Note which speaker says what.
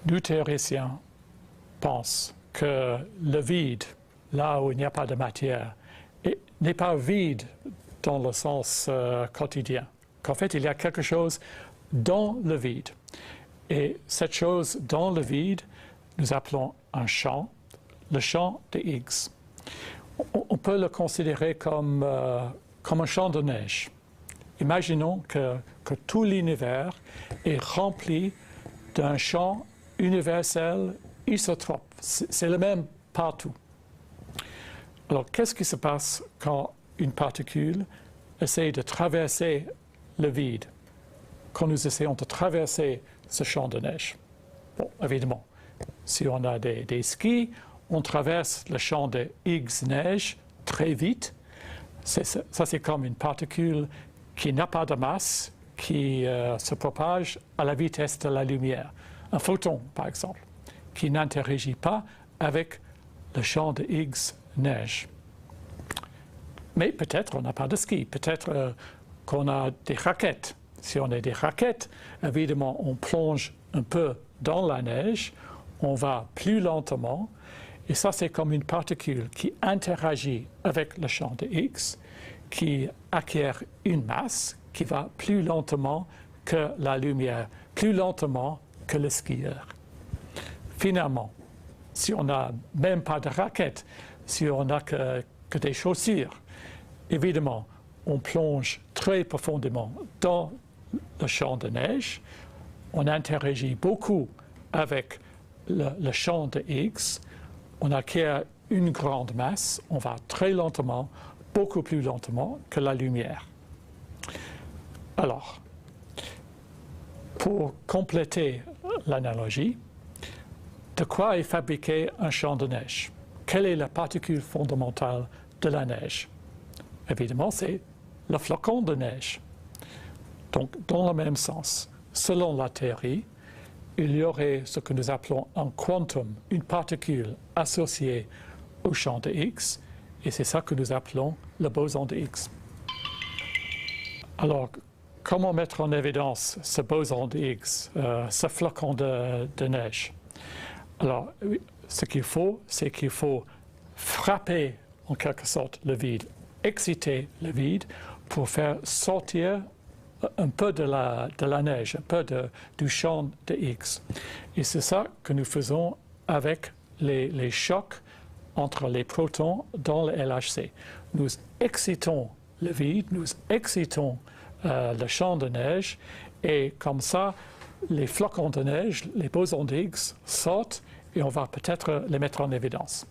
Speaker 1: nous théoriciens pensent que le vide, là où il n'y a pas de matière, n'est pas vide dans le sens quotidien. Qu'en fait, il y a quelque chose dans le vide. Et cette chose dans le vide, nous appelons un champ, le champ de Higgs. On peut le considérer comme un champ de neige. Imaginons que tout l'univers est rempli d'un champ universel isotrope. C'est le même partout. Alors, qu'est-ce qui se passe quand une particule essaie de traverser le vide, quand nous essayons de traverser ce champ de neige? Bon, évidemment, si on a des skis, on traverse le champ de Higgs neige très vite. Ça, c'est comme une particule qui n'a pas de masse, qui se propage à la vitesse de la lumière. Un photon, par exemple, qui n'interagit pas avec le champ de Higgs neige. Mais peut-être on n'a pas de ski, peut-être qu'on a des raquettes. Si on a des raquettes, évidemment, on plonge un peu dans la neige, on va plus lentement, et ça c'est comme une particule qui interagit avec le champ de Higgs, qui acquiert une masse, qui va plus lentement que la lumière, plus lentement que le skieur. Finalement, si on n'a même pas de raquettes, si on n'a que des chaussures, évidemment, on plonge très profondément dans le champ de neige, on interagit beaucoup avec le champ de Higgs, on acquiert une grande masse, on va très lentement, beaucoup plus lentement que la lumière. Alors, pour compléter l'analogie, de quoi est fabriqué un champ de neige? Quelle est la particule fondamentale de la neige? Évidemment, c'est le flocon de neige. Donc, dans le même sens, selon la théorie, il y aurait ce que nous appelons un quantum, une particule associée au champ de Higgs, et c'est ça que nous appelons le boson de Higgs. Alors, comment mettre en évidence ce boson de Higgs, ce flocon de neige? Alors, ce qu'il faut, c'est qu'il faut frapper en quelque sorte le vide, exciter le vide pour faire sortir un peu de la neige, un peu du champ de Higgs. Et c'est ça que nous faisons avec les chocs entre les protons dans le LHC. Nous excitons le vide, nous excitons le champ de neige, et comme ça, les flocons de neige, les bosons de Higgs sortent et on va peut-être les mettre en évidence.